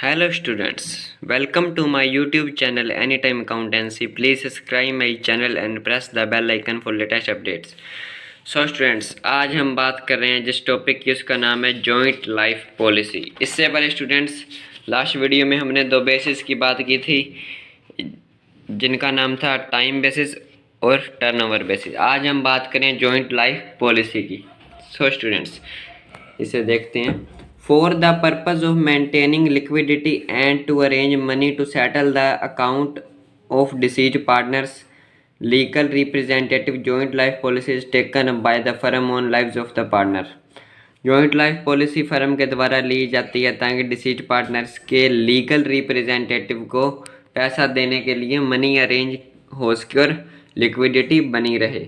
Hello students, welcome to my YouTube channel Anytime Accountancy. Please subscribe my channel and press the bell icon for latest updates. So students, आज हम बात कर रहे हैं जिस topic की उसका नाम है जॉइंट लाइफ पॉलिसी। इससे पहले स्टूडेंट्स लास्ट वीडियो में हमने दो बेसिस की बात की थी जिनका नाम था टाइम बेसिस और टर्नओवर बेसिस। आज हम बात करें जॉइंट लाइफ पॉलिसी की। सो स्टूडेंट्स इसे देखते हैं। For the purpose of maintaining liquidity and to arrange money to settle the account of deceased partners, legal representative joint life policy is taken by the firm on lives of the partner. Joint life policy firm के द्वारा ली जाती है ताकि disease partners के legal representative को पैसा देने के लिए मनी अरेंज हो सके और लिक्विडिटी बनी रहे।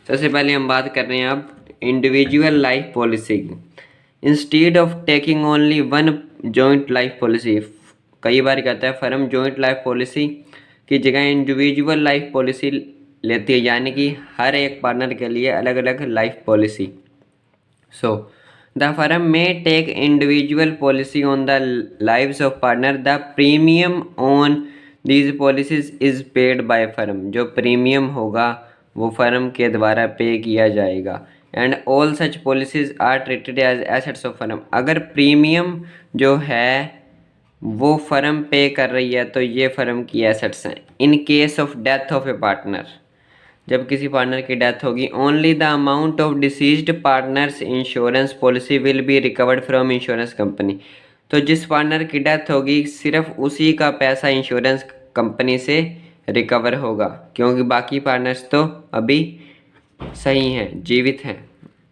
सबसे पहले हम बात कर रहे हैं अब इंडिविजुअल लाइफ पॉलिसी की। Instead of taking only one joint life policy, कई बार कहता है फर्म जॉइंट लाइफ पॉलिसी की जगह इंडिविजुअल लाइफ पॉलिसी लेती है, यानी कि हर एक पार्टनर के लिए अलग अलग life policy. So the firm may take individual policy on the lives of partner. The premium on these policies is paid by firm. जो प्रीमियम होगा वो फर्म के द्वारा पे किया जाएगा। And all such policies are treated as assets of firm. अगर premium जो है वो फर्म पे कर रही है तो ये फर्म की एसेट्स हैं। In case of death of A partner, जब किसी पार्टनर की डेथ होगी, only the amount of deceased partners insurance policy will be recovered from insurance company. तो जिस पार्टनर की डेथ होगी सिर्फ उसी का पैसा इंश्योरेंस कंपनी से रिकवर होगा, क्योंकि बाकी पार्टनर्स तो अभी सही हैं, जीवित हैं।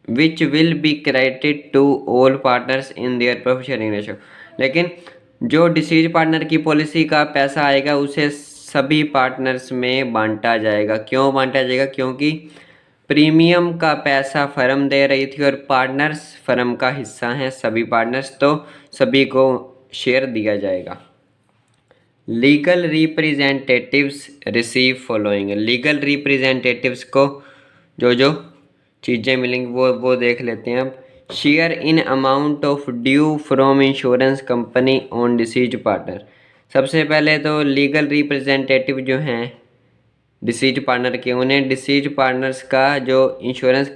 Which will be credited to all partners in their professional ratio. लेकिन जो डिसीज पार्टनर की पॉलिसी का पैसा आएगा उसे सभी पार्टनर्स में बांटा जाएगा। क्यों बांटा जाएगा? क्योंकि प्रीमियम का पैसा फर्म दे रही थी और पार्टनर्स फर्म का हिस्सा हैं, सभी पार्टनर्स, तो सभी को शेयर दिया जाएगा। Legal representatives receive following. Legal representatives को जो जो चीज़ें मिलेंगी वो देख लेते हैं अब। Share in amount of due from insurance company on disease partner. सबसे पहले तो लीगल रिप्रेजेंटेटिव जो हैं डिसीज पार्टनर के, उन्हें डिसीज पार्टनर्स का जो इंश्योरेंस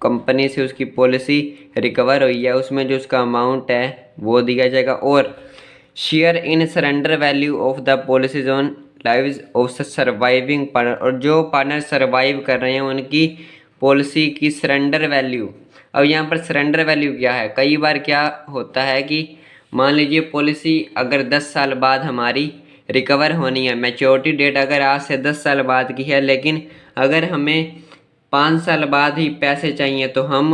कंपनी से उसकी पॉलिसी रिकवर हुई है उसमें जो उसका अमाउंट है वो दिया जाएगा। और share in surrender value of the policies on lives of surviving partner. और जो पार्टनर सर्वाइव कर रहे हैं उनकी पॉलिसी की सरेंडर वैल्यू। अब यहाँ पर सरेंडर वैल्यू क्या है? कई बार क्या होता है कि मान लीजिए पॉलिसी अगर 10 साल बाद हमारी रिकवर होनी है, मैच्योरिटी डेट अगर आज से 10 साल बाद की है, लेकिन अगर हमें 5 साल बाद ही पैसे चाहिए तो हम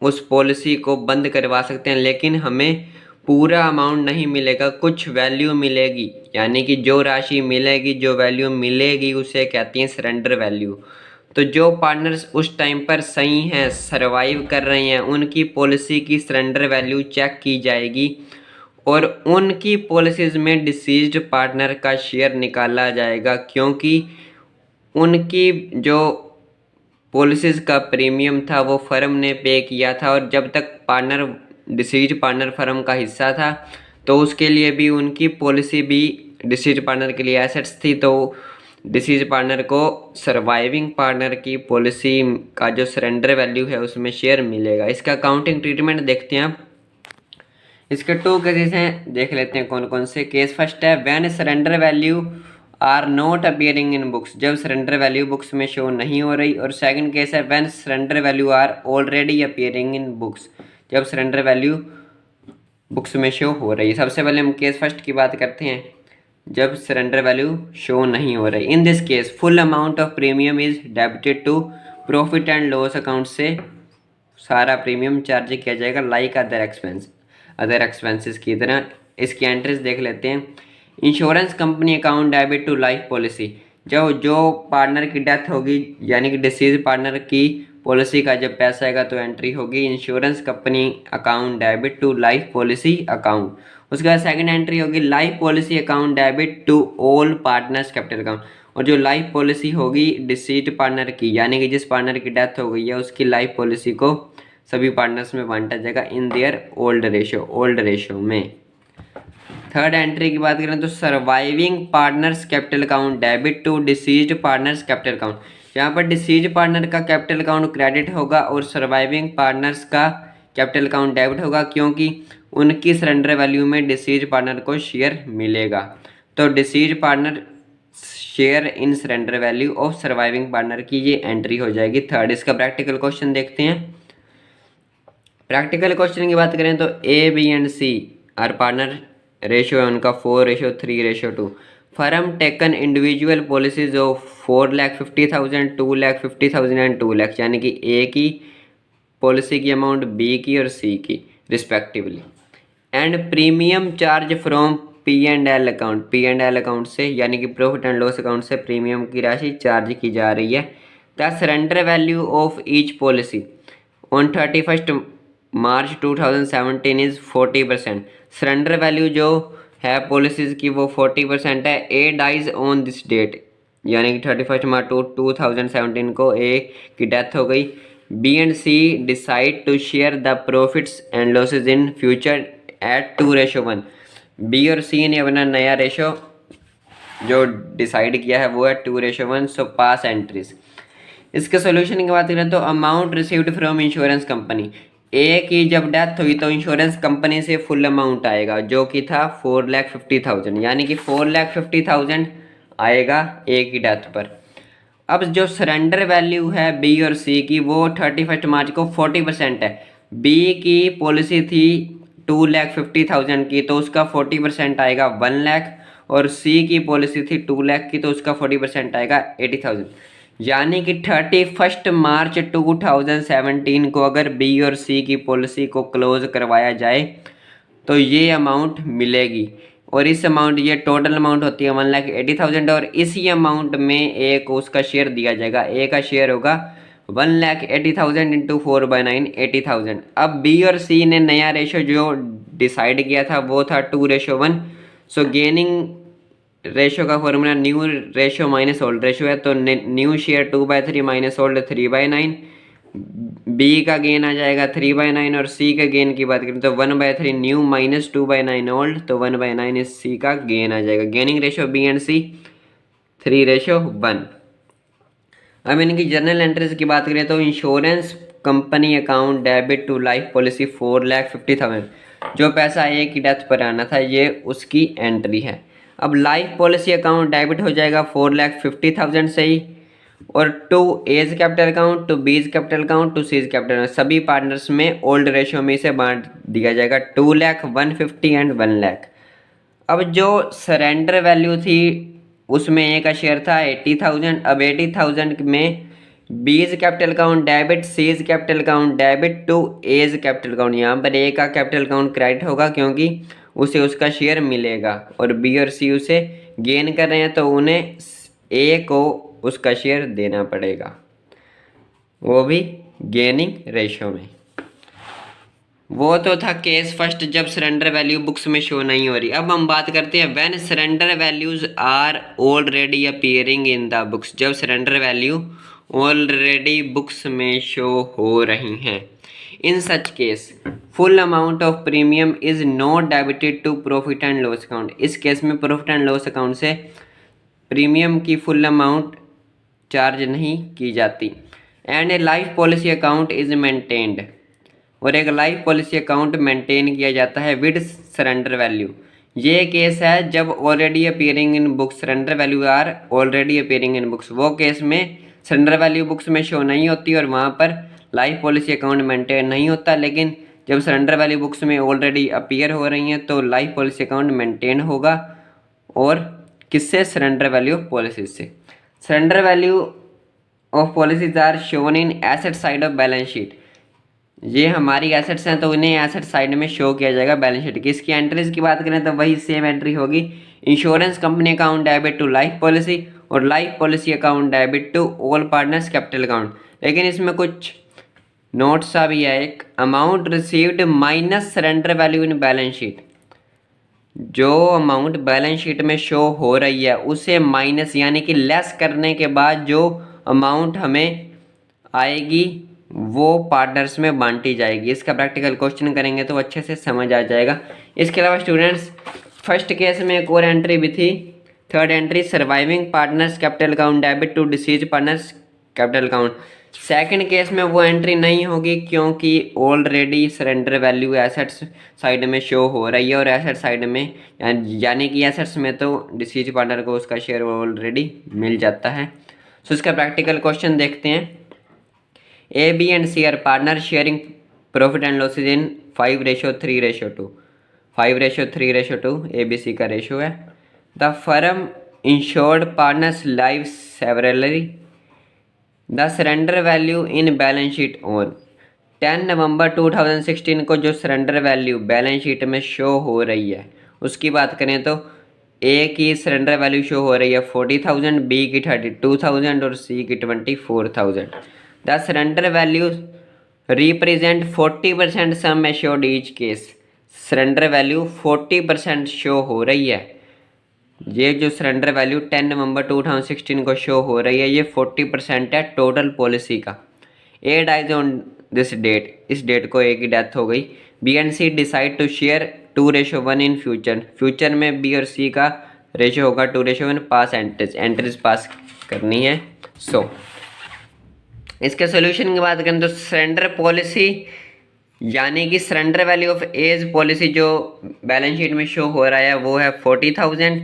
उस पॉलिसी को बंद करवा सकते हैं, लेकिन हमें पूरा अमाउंट नहीं मिलेगा, कुछ वैल्यू मिलेगी। यानी कि जो राशि मिलेगी, जो वैल्यू मिलेगी उसे कहती हैं सरेंडर वैल्यू। तो जो पार्टनर्स उस टाइम पर सही हैं, सर्वाइव कर रहे हैं, उनकी पॉलिसी की सरेंडर वैल्यू चेक की जाएगी और उनकी पॉलिसीज़ में डिसीज्ड पार्टनर का शेयर निकाला जाएगा, क्योंकि उनकी जो पॉलिसीज़ का प्रीमियम था वो फर्म ने पे किया था और जब तक पार्टनर डिसीज पार्टनर फर्म का हिस्सा था तो उसके लिए भी उनकी पॉलिसी भी डिसीज पार्टनर के लिए एसेट्स थी, तो डिसीज पार्टनर को सर्वाइविंग पार्टनर की पॉलिसी का जो सरेंडर वैल्यू है उसमें शेयर मिलेगा। इसका अकाउंटिंग ट्रीटमेंट देखते हैं अब। इसके 2 केसेस हैं, देख लेते हैं कौन कौन से केस। फर्स्ट है when surrender value are not appearing in books, जब सरेंडर वैल्यू बुक्स में शो नहीं हो रही। और सेकंड केस है when surrender value are already appearing in books, जब सरेंडर वैल्यू बुक्स में शो हो रही है। सबसे पहले हम केस फर्स्ट की बात करते हैं, जब सरेंडर वैल्यू शो नहीं हो रही। In this case full amount of premium is debited to profit and loss account से सारा प्रीमियम चार्ज किया जाएगा लाइक अदर एक्सपेंसेस की तरह। इसकी एंट्रीज देख लेते हैं। Insurance company account debit to life policy, जो पार्टनर की डेथ होगी यानी कि डिसीज पार्टनर की पॉलिसी का जब पैसा आएगा तो एंट्री होगी insurance company account debit to life policy account. उसके बाद सेकंड एंट्री होगी life policy account debit to all partners capital account. और जो लाइफ पॉलिसी होगी डिसीज पार्टनर की, यानी कि जिस पार्टनर की डेथ हो गई है उसकी लाइफ पॉलिसी को सभी पार्टनर्स में बांटा जाएगा इन देयर ओल्ड रेशो में। थर्ड एंट्री की बात करें तो surviving partners capital account debit to deceased partners capital account. यहाँ पर डिसीज्ड पार्टनर का कैपिटल अकाउंट क्रेडिट होगा और सर्वाइविंग पार्टनर्स का कैपिटल अकाउंट डेबिट होगा, क्योंकि उनकी सरेंडर वैल्यू में डिसीज्ड पार्टनर को शेयर मिलेगा। तो deceased partner share in surrender value of surviving partner की ये एंट्री हो जाएगी थर्ड। इसका प्रैक्टिकल क्वेश्चन देखते हैं। प्रैक्टिकल क्वेश्चन की बात करें तो A B and C are partner, ratio है उनका 4:3:2। Firm taken individual policies of 4,50,000, 2,50,000 and 2 lakh, यानी कि ए की पॉलिसी की अमाउंट, बी की और सी की respectively. And premium charge from P&L account, P&L account से यानी कि प्रॉफिट एंड लॉस अकाउंट से प्रीमियम की राशि चार्ज की जा रही है। The surrender value of each policy on 31 March 2017 is 40%। Surrender value जो है पॉलिसीज की वो 40% है। ए डाइज ऑन दिस डेट, यानी कि 31 मार्च 2017 को ए की डेथ हो गई। B and C decide to share the profits and losses in future at 2:1। B और सी ने अपना नया रेशो जो डिसाइड किया है वो है 2:1। सो पास एंट्रीज। इसके सोल्यूशन की बात करें तो amount received from insurance company, A की जब डेथ हुई तो इंश्योरेंस कंपनी से फुल अमाउंट आएगा जो कि था 4,50,000, यानी कि 4,50,000 आएगा ए की डेथ पर। अब जो सरेंडर वैल्यू है बी और सी की वो 31 मार्च को 40% है। बी की पॉलिसी थी 2,50,000 की, तो उसका 40% आएगा 1 लाख, और सी की पॉलिसी थी 2 लाख की, तो उसका 40% आएगा 80,000। यानी कि 31 मार्च 2017 को अगर बी और सी की पॉलिसी को क्लोज करवाया जाए तो ये अमाउंट मिलेगी, और इस अमाउंट, ये टोटल अमाउंट होती है 1,80,000, और इसी अमाउंट में ए को उसका शेयर दिया जाएगा। ए का शेयर होगा 1,80,000 इंटू 4/9, 80,000। अब बी और सी ने नया रेशो जो डिसाइड किया था वो था 2:1। सो गेनिंग रेशो का formula new ratio minus old ratio है, तो new share 2/3 minus old 3/9। B का गेन आ जाएगा 3/9, और सी का गेन की बात करें तो 1/3 न्यू माइनस 2/9 ओल्ड, तो 1/9 इस सी का गेन आ जाएगा। Gaining ratio B and C 3:1। अब इनकी जर्नल एंट्रीज की बात करें तो insurance company account debit to life policy 4,50,000, जो पैसा ए की डेथ पर आना था ये उसकी एंट्री है। अब लाइफ पॉलिसी अकाउंट डेबिट हो जाएगा 4,50,000 से ही, और to A's capital account, to B's capital account, to C's capital, सभी पार्टनर्स में ओल्ड रेशियो में से बांट दिया जाएगा 2 लाख, 150 एंड 1 लाख। अब जो सरेंडर वैल्यू थी उसमें ए का शेयर था 80,000। अब 80,000 में B's capital account debit, C's capital account debit to A's capital account, यहाँ पर ए का कैपिटल अकाउंट क्रेडिट होगा क्योंकि उसे उसका शेयर मिलेगा, और बी और सी उसे गेन कर रहे हैं तो उन्हें ए को उसका शेयर देना पड़ेगा, वो भी गेनिंग रेशो में। वो तो था केस फर्स्ट जब सरेंडर वैल्यू बुक्स में शो नहीं हो रही। अब हम बात करते हैं when surrender values are already appearing in the books, जब सरेंडर वैल्यू ऑलरेडी बुक्स में शो हो रही हैं। In such case full amount of premium is not debited to profit and loss account, इस केस में प्रॉफिट एंड लॉस अकाउंट से premium की full amount charge नहीं की जाती। And a life policy account is maintained, और एक life policy account maintain किया जाता है विद सरेंडर वैल्यू। ये केस है जब already appearing in books, surrender value are already appearing in books, वो केस में सरेंडर वैल्यू बुक्स में शो नहीं होती और वहाँ पर लाइफ पॉलिसी अकाउंट मेंटेन नहीं होता। लेकिन जब सरेंडर वैल्यू बुक्स में ऑलरेडी अपीयर हो रही हैं तो लाइफ पॉलिसी अकाउंट मेंटेन होगा, और किससे? सरेंडर वैल्यू ऑफ पॉलिसी से। Surrender value of policies are shown in asset side of balance sheet, ये हमारी एसेट्स हैं तो इन्हें एसेट साइड में शो किया जाएगा बैलेंस शीट की। इसकी एंट्रीज की बात करें तो वही सेम एंट्री होगी, insurance company account debit to life policy, और life policy account debit to all partners capital account. लेकिन इसमें कुछ नोट सा भी है, एक amount received minus surrender value in balance sheet, जो अमाउंट बैलेंस शीट में शो हो रही है उसे माइनस यानी कि लेस करने के बाद जो अमाउंट हमें आएगी वो पार्टनर्स में बांटी जाएगी। इसका प्रैक्टिकल क्वेश्चन करेंगे तो अच्छे से समझ आ जाएगा। इसके अलावा स्टूडेंट्स फर्स्ट केस में एक और एंट्री भी थी, third entry surviving partners capital account debit to deceased partners capital account. Second case में वो एंट्री नहीं होगी क्योंकि already surrender value assets side में शो हो रही है और एसेट साइड में यानी कि एसेट्स में तो डिसीज पार्टनर को उसका शेयर ऑलरेडी मिल जाता है। सो इसका प्रैक्टिकल क्वेश्चन देखते हैं। A B and C are partner sharing profit and losses in 5:3:2। 5:3:2 A B C का रेशो है। The firm insured partners live severally. The surrender value in balance sheet on 10 November 2016 को जो surrender value balance sheet में show हो रही है उसकी बात करें तो ए की सरेंडर वैल्यू शो हो रही है 40,000, बी की 32,000 और सी की 24,000। The surrender value represent 40% sum assured each case. Surrender value 40% show हो रही है। ये जो सरेंडर वैल्यू 10 नवंबर 2016 को शो हो रही है ये 40% है टोटल पॉलिसी का। A dies on this date, इस डेट को ए की डेथ हो गई। B and C decide to share 2:1 in future. Future में बी और सी का रेशो होगा 2:1। पास एंट्रीज पास करनी है। सो इसके सोल्यूशन की बात करें तो सरेंडर पॉलिसी यानी कि surrender value of A's policy जो बैलेंस शीट में शो हो रहा है वो है 40,000।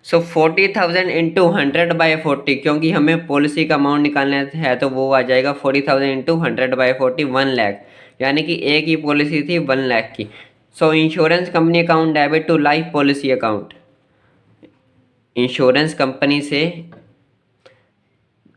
सो 40,000 इंटू 100/40 क्योंकि हमें पॉलिसी का अमाउंट निकालना है तो वो आ जाएगा 40,000 इंटू 100/40 1 लाख, यानी कि ए की पॉलिसी थी 1 लाख की। So insurance company account debit to life policy account. Insurance company से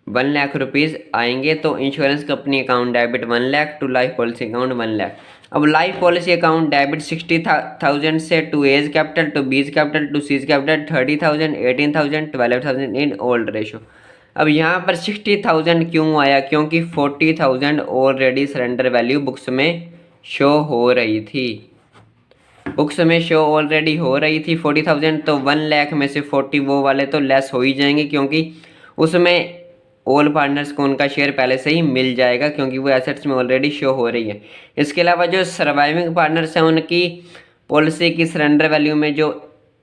1 लाख रुपीज़ आएंगे तो insurance company account debit 1 lakh to life policy account 1 lakh. अब लाइफ पॉलिसी अकाउंट डेबिट 60,000 से to A's capital to B's capital to C's capital 30,000, 18,000, 12,000 in old ratio. अब यहाँ पर 60,000 क्यों आया? क्योंकि 40,000 ऑलरेडी सरेंडर वैल्यू बुक्स में शो हो रही थी। बुक्स में शो ऑलरेडी हो रही थी 40,000, तो 1 लाख में से 40 वो वाले तो लेस हो ही जाएंगे क्योंकि उसमें ऑल पार्टनर्स को उनका शेयर पहले से ही मिल जाएगा क्योंकि वो एसेट्स में ऑलरेडी शो हो रही है। इसके अलावा जो सर्वाइविंग पार्टनर्स हैं उनकी पॉलिसी की सरेंडर वैल्यू में जो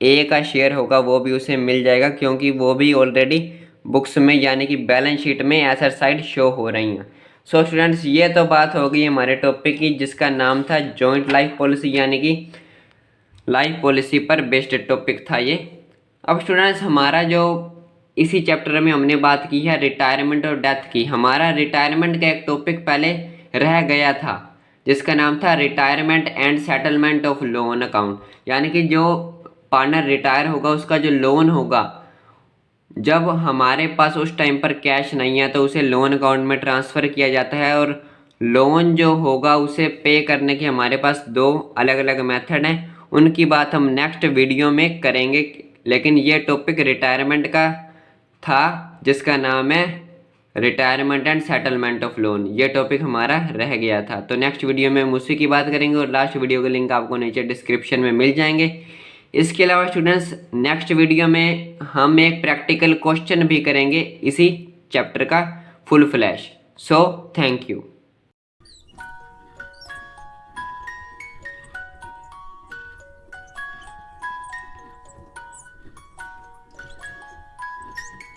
ए का शेयर होगा वो भी उसे मिल जाएगा क्योंकि वो भी ऑलरेडी बुक्स में यानी कि बैलेंस शीट में एसेट साइड शो हो रही हैं। सो स्टूडेंट्स ये तो बात हो गई हमारे टॉपिक की जिसका नाम था जॉइंट लाइफ पॉलिसी यानी कि लाइफ पॉलिसी पर बेस्ड टॉपिक था ये। अब स्टूडेंट्स हमारा जो इसी चैप्टर में हमने बात की है रिटायरमेंट और डेथ की। हमारा रिटायरमेंट का एक टॉपिक पहले रह गया था जिसका नाम था retirement and settlement of loan account, यानी कि जो पार्टनर रिटायर होगा उसका जो लोन होगा जब हमारे पास उस टाइम पर कैश नहीं है तो उसे लोन अकाउंट में ट्रांसफ़र किया जाता है और लोन जो होगा उसे पे करने के हमारे पास 2 अलग अलग मेथड हैं। उनकी बात हम नेक्स्ट वीडियो में करेंगे, लेकिन ये टॉपिक रिटायरमेंट का था जिसका नाम है retirement and settlement of loan. ये टॉपिक हमारा रह गया था। तो नेक्स्ट वीडियो में हम उसी की बात करेंगे और लास्ट वीडियो के लिंक आपको नीचे डिस्क्रिप्शन में मिल जाएंगे। इसके अलावा स्टूडेंट्स नेक्स्ट वीडियो में हम एक प्रैक्टिकल क्वेश्चन भी करेंगे इसी चैप्टर का full flash. So thank you.